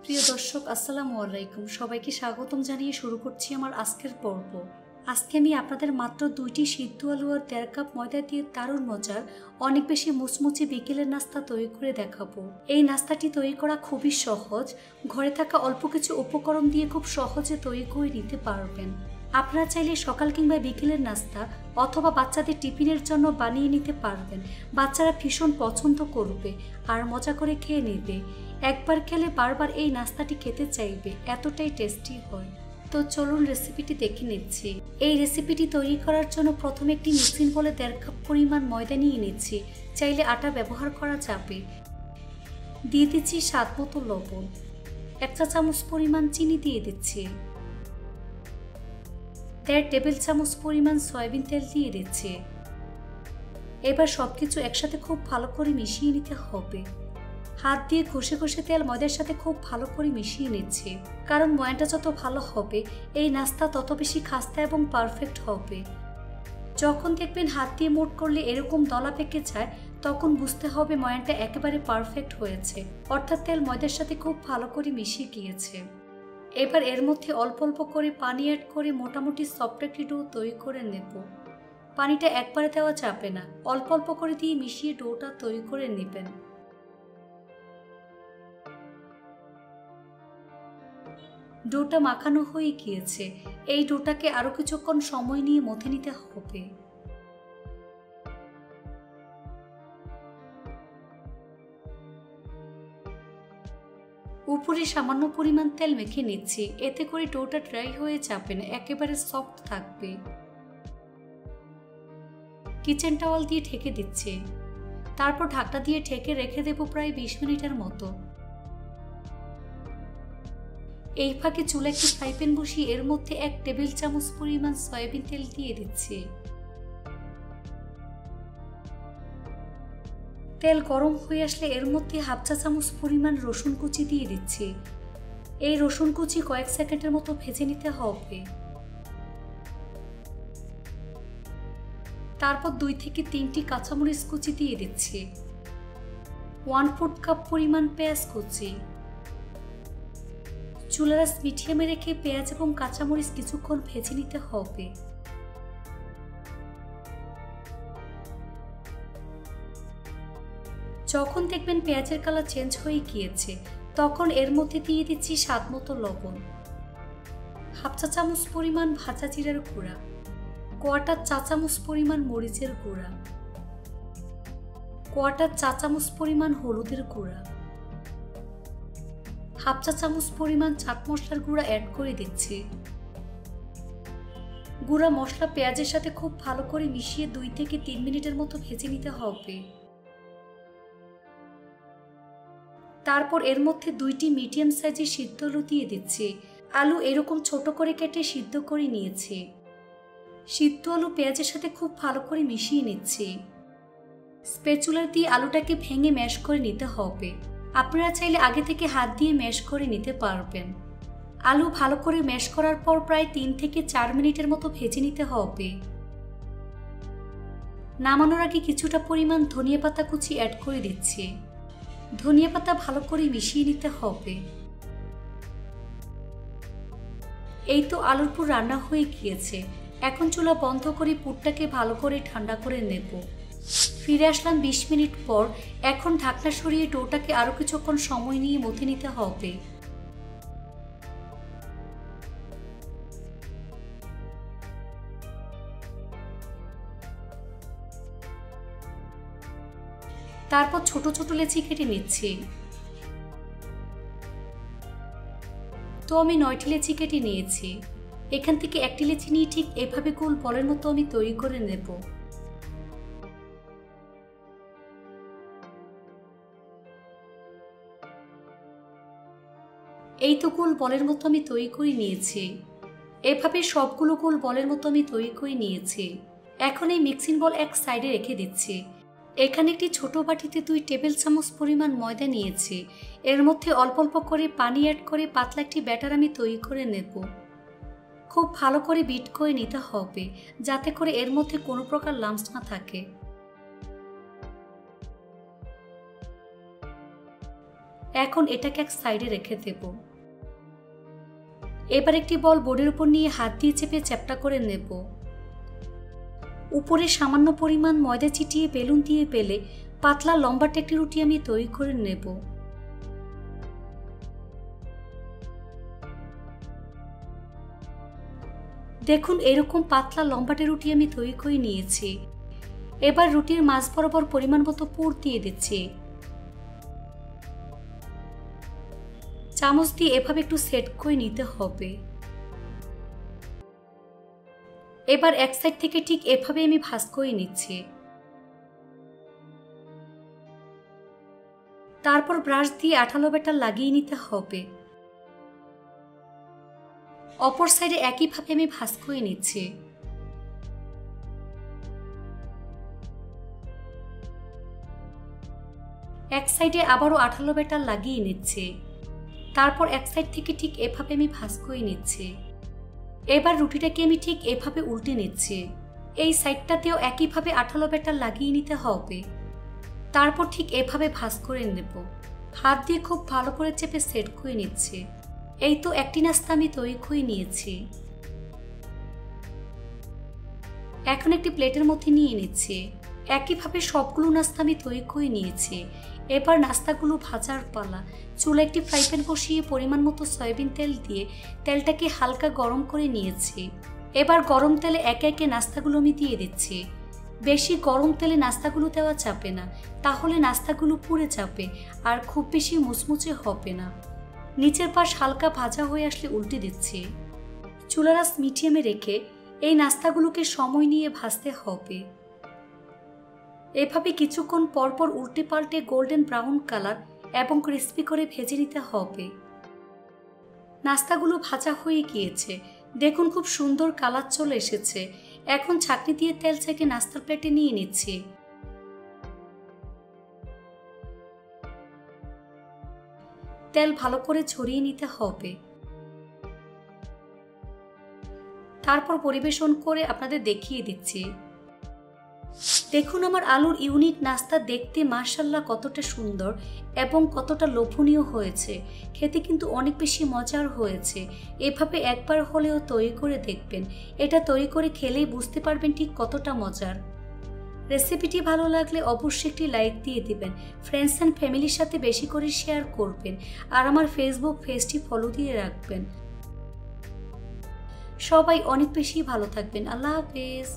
প্রিয় দর্শক আসসালামু আলাইকুম, সবাইকে স্বাগতম জানিয়ে শুরু করছি আমার আজকের পর্ব। আজকে আমি আপনাদের মাত্র 2টি সিদ্ধ আলু আর 1.5 কাপ ময়দা দিয়ে দারুণ মজার অনেক বেশি মুচমুচে বিকেলের নাস্তা তৈরি করে দেখাবো। এই নাস্তাটি তৈরি করা খুবই সহজ, ঘরে থাকা অল্প কিছু উপকরণ দিয়ে খুব সহজে তৈরি করে নিতে পারবেন। আপনারা চাইলে সকাল কিংবা বিকেলের নাস্তা অথবা বাচ্চাদের টিফিনের জন্য বানিয়ে নিতে পারবেন। বাচ্চারা ভীষণ পছন্দ করবে আর মজা করে খেয়ে নেবে। একবার খেলে বারবার এই নাস্তাটি খেতে চাইবে, এতটাই টেস্টি হয়। তো চলুন রেসিপিটি দেখে নিচ্ছি। এই রেসিপিটি তৈরি করার জন্য প্রথমে একটি মিক্সিং বলে 1.5 কাপ পরিমাণ ময়দা নিয়ে নিচ্ছি। চাইলে আটা ব্যবহার করা যাবে। দিয়ে দিচ্ছি স্বাদ মতো লবণ, 1 চা চামচ পরিমাণ চিনি দিয়ে দিচ্ছি, 1.5 টেবিল চামচ পরিমাণ সয়াবিন তেল দিয়ে দিচ্ছি। এবার সবকিছু একসাথে খুব ভালো করে মিশিয়ে নিতে হবে। হাত দিয়ে ঘষে ঘষে তেল ময়দার সাথে খুব ভালো করে মিশিয়ে নিচ্ছে, কারণ ময়দাটা যত ভালো হবে এই নাস্তা তত বেশি খাস্তা এবং পারফেক্ট হবে। যখন দেখবেন হাত দিয়ে মুঠ করলে এরকম দলা পেকে যায়, তখন বুঝতে হবে ময়দাটা একেবারে পারফেক্ট হয়েছে, অর্থাৎ তেল ময়দার সাথে খুব ভালো করে মিশিয়ে গিয়েছে। এবার এর মধ্যে অল্প অল্প করে পানি অ্যাড করে মোটামুটি সফট একটি ডো তৈরি করে নেব। পানিটা একবারে দেওয়া যাবে না, অল্প অল্প করে দিয়ে মিশিয়ে ডোটা তৈরি করে নেবেন। ডোটা মাখানো হয়ে গিয়েছে। এই ডোটাকে আরো কিছুক্ষণ সময় নিয়ে মথে নিতে হবে। উপরে সামান্য পরিমাণ তেল মেখে নিচ্ছি, এতে করে ডোটা ড্রাই হয়ে যাবে না, একেবারে সফট থাকবে। কিচেন টাওয়াল দিয়ে ঢেকে দিচ্ছি, তারপর ঢাকনা দিয়ে ঢেকে রেখে দেব প্রায় 20 মিনিটের মতো। এই ফাঁকে চুলা একটি ফ্রাই প্যান বসিয়ে এর মধ্যে 1 টেবিল চামচ পরিমাণ সয়াবিন তেল দিয়ে দিচ্ছি। তেল গরম হয়ে আসলে এর মধ্যে 1/2 চা চামচ পরিমাণ রসুন কুচি দিয়ে দিচ্ছি। এই রসুন কুচি কয়েক সেকেন্ডের মতো ভেজে নিতে হবে। তারপর 2 থেকে 3টি কাঁচামরিচ কুচি দিয়ে দিচ্ছি। 1/4 কাপ পরিমাণ পেঁয়াজ কুচি। চুলার আঁচ মিডিয়ামে রেখে পেঁয়াজ এবং কাঁচামরিচ কিছুক্ষণ ভেজে নিতে হবে। যখন দেখবেন পেঁয়াজের কালার চেঞ্জ হয়ে গিয়েছে, তখন এর মধ্যে দিয়ে দিচ্ছি স্বাদ মতো লবণ, 1/2 চা চামচ পরিমাণ ভাজা জিরার গুঁড়া, 1/4 চা চামচ পরিমাণ মরিচের গুঁড়া, 1/4 চা চামচ পরিমাণ হলুদের গুঁড়া, 1/2 চা চামচ পরিমাণ চাট মশলার গুঁড়া অ্যাড করে দিচ্ছি। গুঁড়া মশলা পেঁয়াজের সাথে খুব ভালো করে মিশিয়ে 2 থেকে 3 মিনিটের মতো ভেজে নিতে হবে। তারপর এর মধ্যে 2টি মিডিয়াম সাইজের সিদ্ধ আলু দিয়ে দিচ্ছি। আলু এরকম ছোট করে কেটে সিদ্ধ করে নিয়েছি। সিদ্ধ আলু পেঁয়াজের সাথে খুব ভালো করে মিশিয়ে নিচ্ছি। স্প্যাচুলার দিয়ে আলুটাকে ভেঙে ম্যাশ করে নিতে হবে। আপনারা চাইলে আগে থেকে হাত দিয়ে ম্যাশ করে নিতে পারবেন। আলু ভালো করে ম্যাশ করার পর প্রায় 3 থেকে 4 মিনিটের মতো ভেজে নিতে হবে। নামানোর আগে কিছুটা পরিমাণ ধনিয়া পাতা কুচি অ্যাড করে দিচ্ছি। ধনিয়া পাতা ভালো করে মিশিয়ে নিতে হবে। এই তো আলুর পুর রান্না হয়ে গিয়েছে। এখন চুলা বন্ধ করে পুরটাকে ভালো করে ঠান্ডা করে নেব। ফিরে আসলাম 20 মিনিট পর। এখন ঢাকনা সরিয়ে ডোটাকে আরো কিছুক্ষণ সময় নিয়ে মথে নিতে হবে। তারপর ছোট ছোট লেচি কেটে নিচ্ছি। তো আমি 9টি লেচি কেটে নিয়েছি। এখান থেকে একটি লেচি নিয়ে ঠিক এভাবে গোল বলের মতো আমি তৈরি করে নেব। এই তো গোল বলের মতো আমি তৈরি করে নিয়েছি। এভাবে সবগুলো গোল বলের মতো আমি তৈরি করে নিয়েছি। এখন এই মিক্সিং বল এক সাইডে রেখে দিচ্ছি। এখানে একটি ছোট বাটিতে 2 টেবিল চামচ পরিমাণ ময়দা নিয়েছি। এর মধ্যে অল্প অল্প করে পানি অ্যাড করে পাতলা একটি ব্যাটার আমি তৈরি করে নেব। খুব ভালো করে বিট করে নিতে হবে, যাতে করে এর মধ্যে কোনো প্রকার লাম্পস না থাকে। এখন এটাকে এক সাইডে রেখে দেব। এবার একটি বল বোর্ডের উপর নিয়ে হাত দিয়ে চেপে চ্যাপ্টা করে নেব। উপরে সামান্য পরিমাণ ময়দা চিটিয়ে বেলুন দিয়ে বেলে পাতলা লম্বাটে একটি রুটি আমি তৈরি করে নেব। দেখুন এরকম পাতলা লম্বাটে রুটি আমি তৈরি করে নিয়েছি। এবার রুটির মাঝ বরাবর পরিমাণ মতো পুর দিয়ে দিচ্ছি। চামচ দিয়ে এভাবে একটু সেট করে নিতে হবে। এবার এক সাইড থেকে ঠিক এভাবে আমি ভাঁজ করে নিচ্ছি। তারপর ব্রাশ দিয়ে আঠালো ব্যাটার লাগিয়ে নিতে হবে। অপর সাইডে একইভাবে আমি ভাঁজ করে নিচ্ছি। এক সাইডে আবারও আঠালো ব্যাটার লাগিয়ে নিচ্ছি। তারপর এক সাইড থেকে ঠিক এভাবে আমি ভাঁজ করে নিচ্ছি। এবার রুটিটাকে আমি ঠিক এভাবে উল্টে নিচ্ছি। এই সাইডটাতেও একইভাবে আঠালো ব্যাটার লাগিয়ে নিতে হবে। তারপর ঠিক এভাবে ভাঁজ করে নেব। হাত দিয়ে খুব ভালো করে চেপে সেট করে নিচ্ছি। এই তো একটি নাস্তা আমি তৈরি করে নিয়েছি। এখন একটি প্লেটের মধ্যে নিয়ে নিচ্ছি। একইভাবে সবগুলো নাস্তা আমি তৈরি করে নিয়েছি। এবার নাস্তাগুলো ভাজার পালা। চুলা একটি ফ্রাই প্যান বসিয়ে পরিমাণ মতো সয়াবিন তেল দিয়ে তেলটাকে হালকা গরম করে নিয়েছি। এবার গরম তেলে একে একে নাস্তাগুলো আমি দিয়ে দিচ্ছি। বেশি গরম তেলে নাস্তাগুলো দেওয়া যাবে না, তাহলে নাস্তাগুলো পুড়ে যাবে আর খুব বেশি মুচমুচে হবে না। নিচের পাশ হালকা ভাজা হয়ে আসলে উল্টে দিচ্ছি। চুলার আঁচ মিডিয়ামে রেখে এই নাস্তাগুলোকে সময় নিয়ে ভাজতে হবে। এভাবে কিছুক্ষণ পরপর উল্টে পাল্টে গোল্ডেন ব্রাউন কালার এবং ক্রিস্পি করে ভেজে নিতে হবে। নাস্তাগুলো ভাজা হয়ে গিয়েছে, দেখুন খুব সুন্দর কালার চলে এসেছে। এখন ছাঁকনি দিয়ে তেল ছেঁকে নাস্তার প্লেটে নিয়ে নিচ্ছি। তেল ভালো করে ছড়িয়ে নিতে হবে। তারপর পরিবেশন করে আপনাদের দেখিয়ে দিচ্ছি। দেখুন আমার আলুর ইউনিক নাস্তা দেখতে মাশাআল্লাহ কতটা সুন্দর এবং কতটা লোভনীয় হয়েছে। খেতে কিন্তু অনেক বেশি মজার হয়েছে। এভাবে একবার হলেও তৈরি করে দেখবেন। এটা তৈরি করে খেলেই বুঝতে পারবেন ঠিক কতটা মজার। রেসিপিটি ভালো লাগলে অবশ্যই একটি লাইক দিয়ে দিবেন। ফ্রেন্ডস অ্যান্ড ফ্যামিলির সাথে বেশি করে শেয়ার করবেন আর আমার ফেসবুক পেজটি ফলো দিয়ে রাখবেন। সবাই অনেক বেশি ভালো থাকবেন। আল্লাহ হাফেজ।